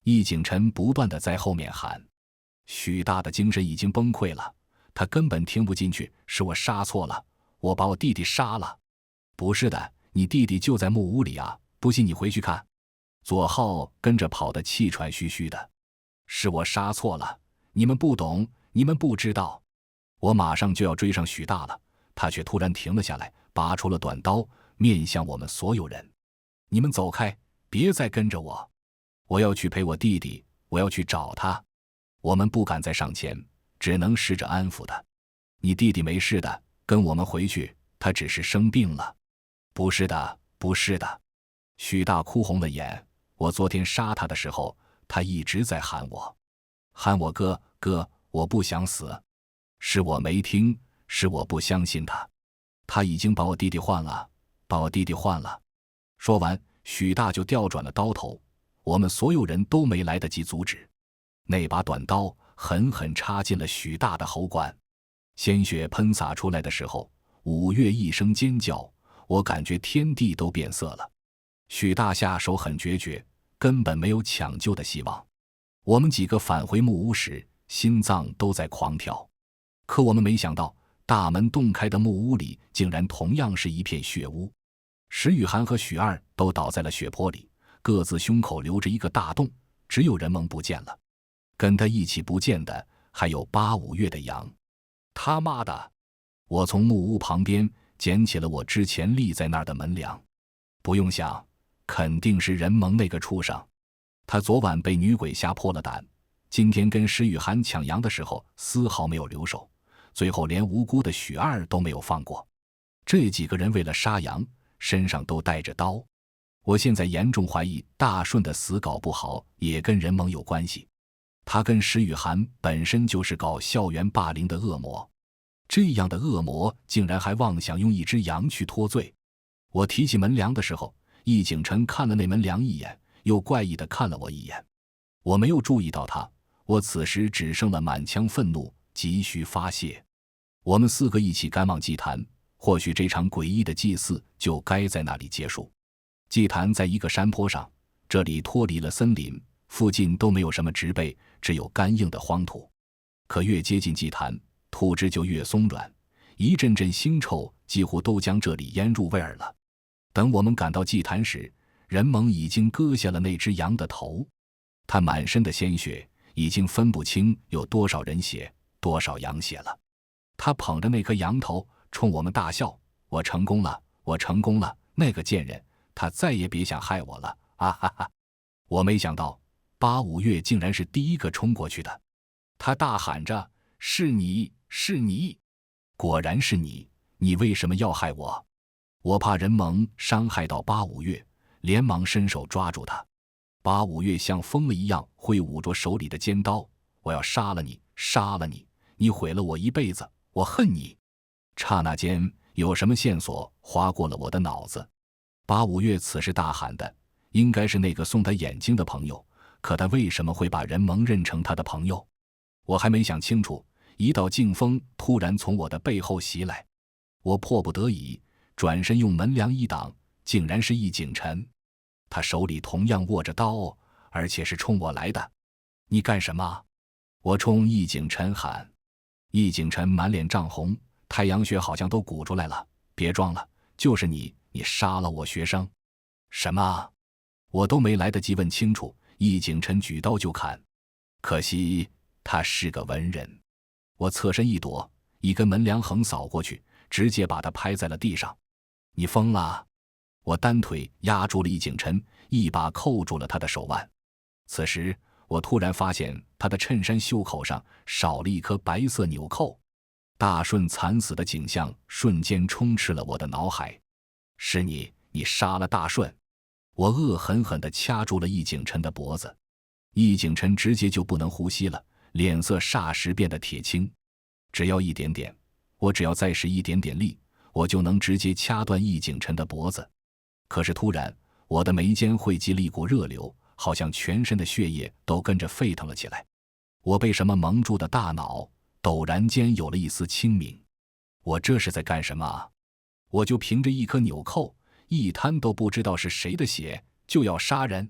易景晨不断地在后面喊。许大的精神已经崩溃了，他根本听不进去，是我杀错了，我把我弟弟杀了。不是的，你弟弟就在木屋里啊，不信你回去看。左浩跟着跑得气喘吁吁的。是我杀错了，你们不懂，你们不知道。我马上就要追上许大了，他却突然停了下来，拔出了短刀，面向我们所有人。你们走开，别再跟着我，我要去陪我弟弟，我要去找他。我们不敢再上前，只能试着安抚他。你弟弟没事的，跟我们回去，他只是生病了。不是的，不是的。许大哭红了眼，我昨天杀他的时候，他一直在喊我，喊我哥哥，我不想死。是我没听，是我不相信他。他已经把我弟弟换了，把我弟弟换了。说完，许大就调转了刀头，我们所有人都没来得及阻止。那把短刀狠狠插进了许大的喉管，鲜血喷洒出来的时候，五月一声尖叫，我感觉天地都变色了。许大下手很决绝，根本没有抢救的希望。我们几个返回木屋时，心脏都在狂跳。可我们没想到，大门洞开的木屋里竟然同样是一片血污。石雨涵和许二都倒在了血泊里，各自胸口留着一个大洞，只有任萌不见了。跟他一起不见的还有8、5月的羊。他妈的！我从木屋旁边捡起了我之前立在那儿的门梁，不用想，肯定是任萌那个畜生。他昨晚被女鬼吓破了胆，今天跟石雨涵抢羊的时候丝毫没有留手，最后连无辜的许二都没有放过。这几个人为了杀羊，身上都带着刀。我现在严重怀疑大顺的死搞不好也跟任萌有关系。他跟石雨涵本身就是搞校园霸凌的恶魔，这样的恶魔竟然还妄想用一只羊去脱罪。我提起门梁的时候，易景晨看了那门梁一眼，又怪异地看了我一眼。我没有注意到他，我此时只剩了满腔愤怒，急需发泄。我们4个一起赶往祭坛，或许这场诡异的祭祀就该在那里结束。祭坛在一个山坡上，这里脱离了森林，附近都没有什么植被，只有干硬的荒土。可越接近祭坛，土质就越松软，一阵阵腥臭几乎都将这里腌入味儿了。等我们赶到祭坛时，任萌已经割下了那只羊的头，他满身的鲜血已经分不清有多少人血，多少羊血了。他捧着那颗羊头冲我们大笑，我成功了，我成功了，那个贱人，他再也别想害我了，啊哈哈！我没想到8、5月竟然是第一个冲过去的，他大喊着，是你，是你，果然是你，你为什么要害我？我怕任萌伤害到8、5月，连忙伸手抓住他。8、5月像疯了一样挥舞着手里的尖刀，我要杀了你，杀了你，你毁了我一辈子，我恨你。刹那间，有什么线索划过了我的脑子。8、5月此时大喊的应该是那个送他眼睛的朋友，可他为什么会把任萌认成他的朋友？我还没想清楚，一道劲风突然从我的背后袭来，我迫不得已转身用门梁一挡，竟然是易景晨。他手里同样握着刀，而且是冲我来的。你干什么？我冲易景晨喊。易景晨满脸涨红，太阳穴好像都鼓出来了。别装了，就是你，你杀了我学生。什么？我都没来得及问清楚，易景晨举刀就砍。可惜他是个文人，我侧身一躲，一根门梁横扫过去，直接把他拍在了地上。你疯了！我单腿压住了易景晨，一把扣住了他的手腕。此时我突然发现他的衬衫袖口上少了一颗白色纽扣。大顺惨死的景象瞬间充斥了我的脑海。是你，你杀了大顺！我恶狠狠地掐住了易景晨的脖子，易景晨直接就不能呼吸了，脸色霎时变得铁青。只要一点点，我只要再使一点点力，我就能直接掐断易景晨的脖子。可是突然，我的眉间汇集了一股热流，好像全身的血液都跟着沸腾了起来。我被什么蒙住的大脑陡然间有了一丝清明。我这是在干什么啊？我就凭着一颗纽扣，一滩都不知道是谁的血，就要杀人？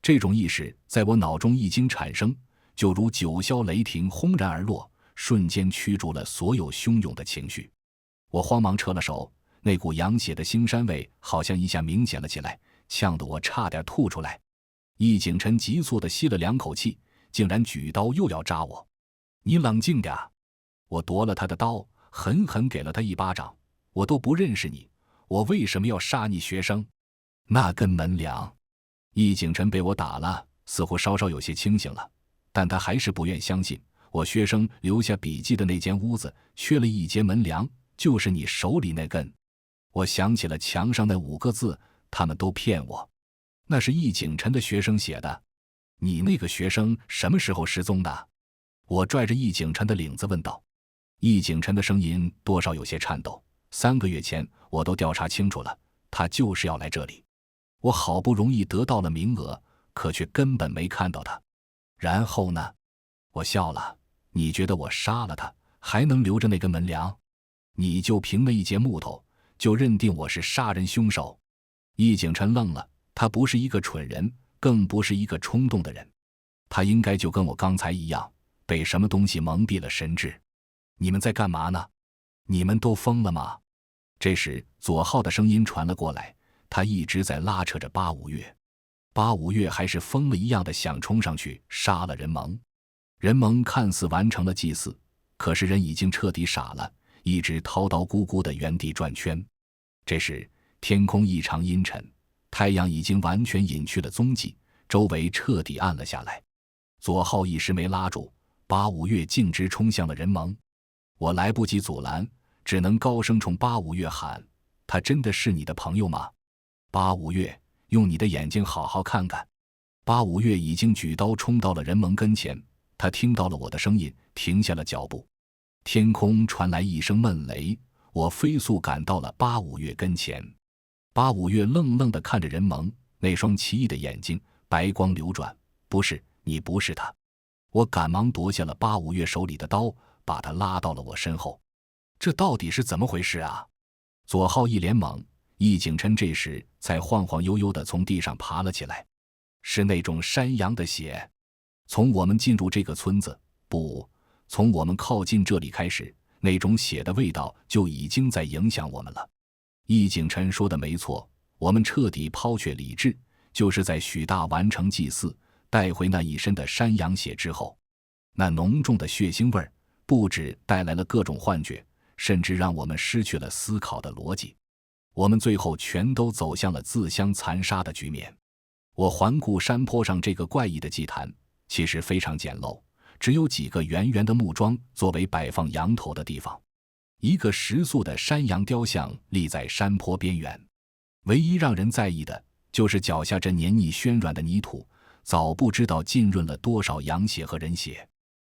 这种意识在我脑中一经产生，就如九霄雷霆轰然而落，瞬间驱逐了所有汹涌的情绪。我慌忙撤了手，那股羊血的腥膻味好像一下明显了起来，呛得我差点吐出来。易景晨急促地吸了2口气，竟然举刀又要扎我。你冷静点！我夺了他的刀，狠狠给了他一巴掌。我都不认识你，我为什么要杀你学生？那根门梁！易景晨被我打了，似乎稍稍有些清醒了，但他还是不愿相信，我学生留下笔记的那间屋子缺了一节门梁，就是你手里那根。我想起了墙上那5个字，他们都骗我。那是易景晨的学生写的。你那个学生什么时候失踪的？我拽着易景晨的领子问道。易景晨的声音多少有些颤抖。3个月前我都调查清楚了，他就是要来这里。我好不容易得到了名额，可却根本没看到他。然后呢？我笑了。你觉得我杀了他，还能留着那根门梁？你就凭那一截木头，就认定我是杀人凶手？易景晨愣了，他不是一个蠢人，更不是一个冲动的人。他应该就跟我刚才一样，被什么东西蒙蔽了神智。你们在干嘛呢？你们都疯了吗？这时左浩的声音传了过来，他一直在拉扯着八五月。八五月还是疯了一样的想冲上去杀了任蒙。任蒙看似完成了祭祀，可是人已经彻底傻了，一直滔滔咕咕的原地转圈。这时天空异常阴沉，太阳已经完全隐去了踪迹，周围彻底暗了下来。左浩一时没拉住，八五月径直冲向了任蒙。我来不及阻拦，只能高声冲八五月喊：他真的是你的朋友吗？八五月，用你的眼睛好好看看。八五月已经举刀冲到了任蒙跟前，他听到了我的声音，停下了脚步。天空传来一声闷雷，我飞速赶到了八五月跟前。八五月愣愣地看着任蒙，那双奇异的眼睛白光流转。不是，你不是他。我赶忙夺下了八五月手里的刀，把他拉到了我身后。这到底是怎么回事啊？左浩一脸懵，易景琛这时才晃晃悠悠地从地上爬了起来。是那种山羊的血。从我们进入这个村子，不，从我们靠近这里开始，那种血的味道就已经在影响我们了。易景琛说的没错，我们彻底抛却理智，就是在许大完成祭祀，带回那一身的山羊血之后，那浓重的血腥味儿不止带来了各种幻觉，甚至让我们失去了思考的逻辑。我们最后全都走向了自相残杀的局面。我环顾山坡上这个怪异的祭坛，其实非常简陋，只有几个圆圆的木桩作为摆放羊头的地方。一个石塑的山羊雕像立在山坡边缘，唯一让人在意的就是脚下这黏腻暄软的泥土，早不知道浸润了多少羊血和人血。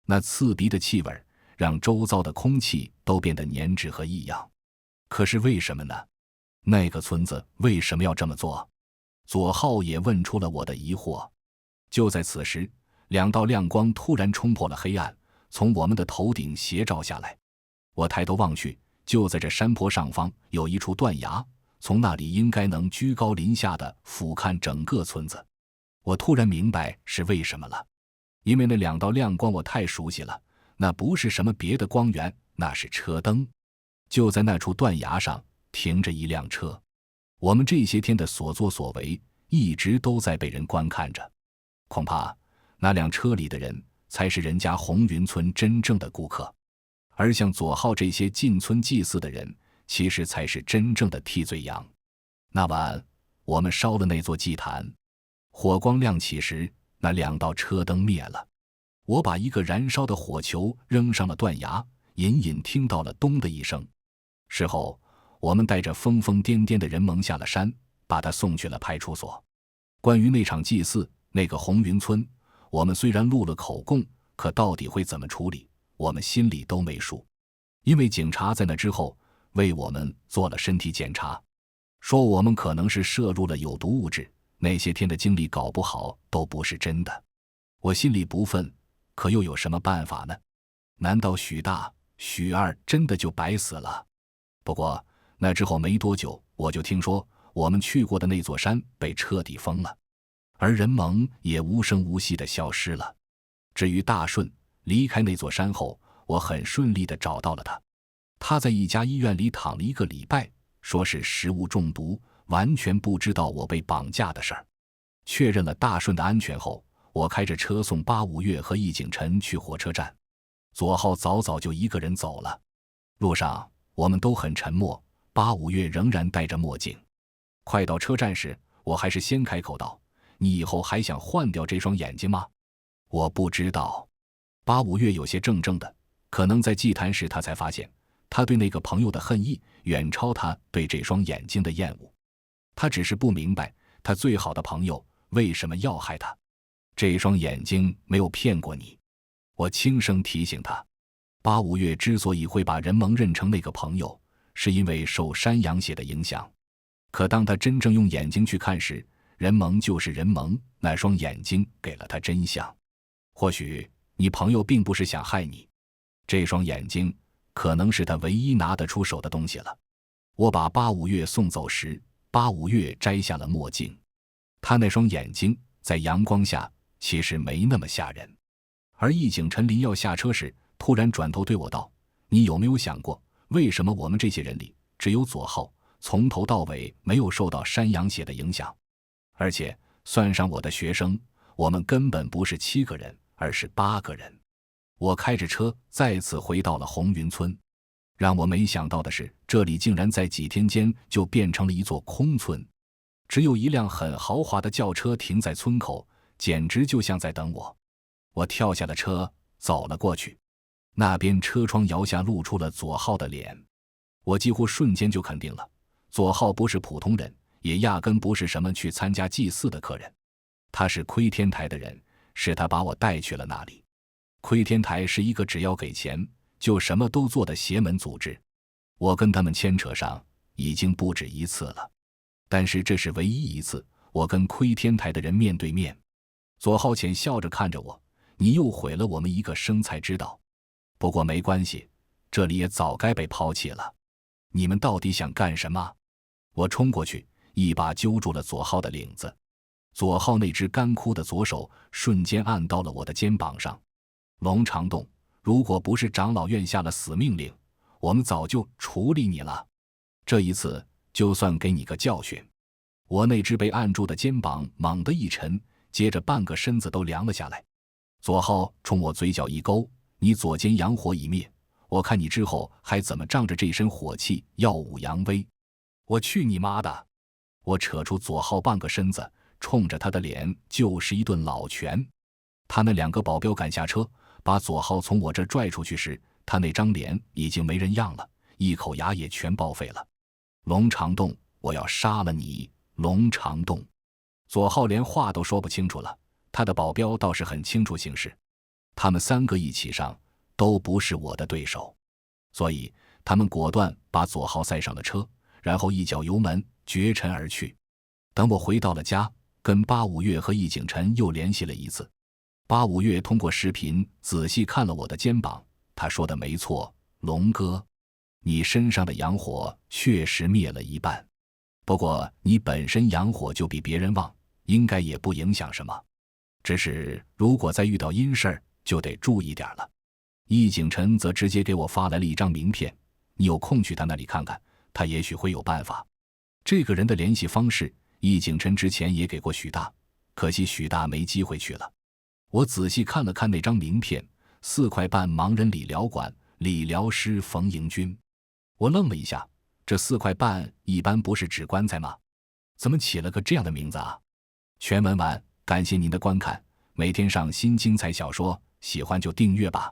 那刺鼻的气味让周遭的空气都变得粘滞和异样。可是为什么呢？那个村子为什么要这么做？左浩也问出了我的疑惑。就在此时，2道亮光突然冲破了黑暗，从我们的头顶斜照下来。我抬头望去，就在这山坡上方有一处断崖，从那里应该能居高临下地俯瞰整个村子。我突然明白是为什么了，因为那2道亮光我太熟悉了，那不是什么别的光源，那是车灯。就在那处断崖上停着一辆车，我们这些天的所作所为一直都在被人观看着。恐怕那辆车里的人才是人家红云村真正的顾客，而像左浩这些进村祭祀的人，其实才是真正的替罪羊。那晚我们烧了那座祭坛，火光亮起时，那2道车灯灭了。我把一个燃烧的火球扔上了断崖，隐隐听到了咚的一声。事后我们带着疯疯癫癫的任蒙下了山，把他送去了派出所。关于那场祭祀，那个红云村，我们虽然录了口供，可到底会怎么处理，我们心里都没数。因为警察在那之后为我们做了身体检查，说我们可能是摄入了有毒物质，那些天的经历搞不好都不是真的。我心里不忿，可又有什么办法呢？难道许大、许二真的就白死了？不过那之后没多久，我就听说我们去过的那座山被彻底封了，而任蒙也无声无息地消失了。至于大顺，离开那座山后，我很顺利地找到了他。他在一家医院里躺了1个礼拜，说是食物中毒，完全不知道我被绑架的事儿。确认了大顺的安全后，我开着车送八五月和易景琛去火车站。左浩早早就一个人走了。路上我们都很沉默，八五月仍然戴着墨镜。快到车站时，我还是先开口道：你以后还想换掉这双眼睛吗？我不知道。八五月有些怔怔的，可能在祭坛时他才发现，他对那个朋友的恨意远超他对这双眼睛的厌恶。他只是不明白，他最好的朋友为什么要害他。这双眼睛没有骗过你。我轻声提醒他，八五月之所以会把任蒙认成那个朋友，是因为受山羊血的影响。可当他真正用眼睛去看时，任蒙就是任蒙，那双眼睛给了他真相。或许你朋友并不是想害你，这双眼睛可能是他唯一拿得出手的东西了。我把八五月送走时，八五月摘下了墨镜，他那双眼睛在阳光下其实没那么吓人。而易景晨临要下车时，突然转头对我道：“你有没有想过，为什么我们这些人里只有左浩从头到尾没有受到山羊血的影响？而且算上我的学生，我们根本不是7个人，而是8个人。”我开着车再次回到了红云村。让我没想到的是，这里竟然在几天间就变成了一座空村，只有一辆很豪华的轿车停在村口，简直就像在等我。我跳下了车，走了过去。那边车窗摇下露出了左浩的脸。我几乎瞬间就肯定了，左浩不是普通人，也压根不是什么去参加祭祀的客人。他是窥天台的人，是他把我带去了那里。窥天台是一个只要给钱就什么都做的邪门组织，我跟他们牵扯上已经不止一次了，但是这是唯一一次我跟窥天台的人面对面。左浩浅笑着看着我：“你又毁了我们一个生财之道。不过没关系，这里也早该被抛弃了。你们到底想干什么？”我冲过去，一把揪住了左浩的领子。左浩那只干枯的左手瞬间按到了我的肩膀上。龙长洞，如果不是长老院下了死命令，我们早就处理你了。这一次就算给你个教训。我那只被按住的肩膀猛地一沉，接着半个身子都凉了下来。左浩冲我嘴角一勾：“你左肩阳火已灭，我看你之后还怎么仗着这身火气耀武扬威。”我去你妈的！我扯出左浩半个身子，冲着他的脸就是一顿老拳。他那2个保镖赶下车，把左浩从我这拽出去时，他那张脸已经没人样了，一口牙也全报废了。龙长洞，我要杀了你！龙长洞！左浩连话都说不清楚了，他的保镖倒是很清楚形势。他们3个一起上，都不是我的对手，所以他们果断把左浩塞上了车，然后一脚油门绝尘而去。等我回到了家，跟八五月和易景晨又联系了一次。八五月通过视频仔细看了我的肩膀，他说的没错，龙哥，你身上的阳火确实灭了一半，不过你本身阳火就比别人旺，应该也不影响什么，只是如果再遇到阴事儿，就得注意点了。易景晨则直接给我发来了一张名片，你有空去他那里看看，他也许会有办法。这个人的联系方式，易景晨之前也给过许大，可惜许大没机会去了。我仔细看了看那张名片，4块半盲人理疗馆理疗师冯迎军。我愣了一下，这4块半一般不是指棺材吗？怎么起了个这样的名字啊？全文完，感谢您的观看，每天上新精彩小说，喜欢就订阅吧。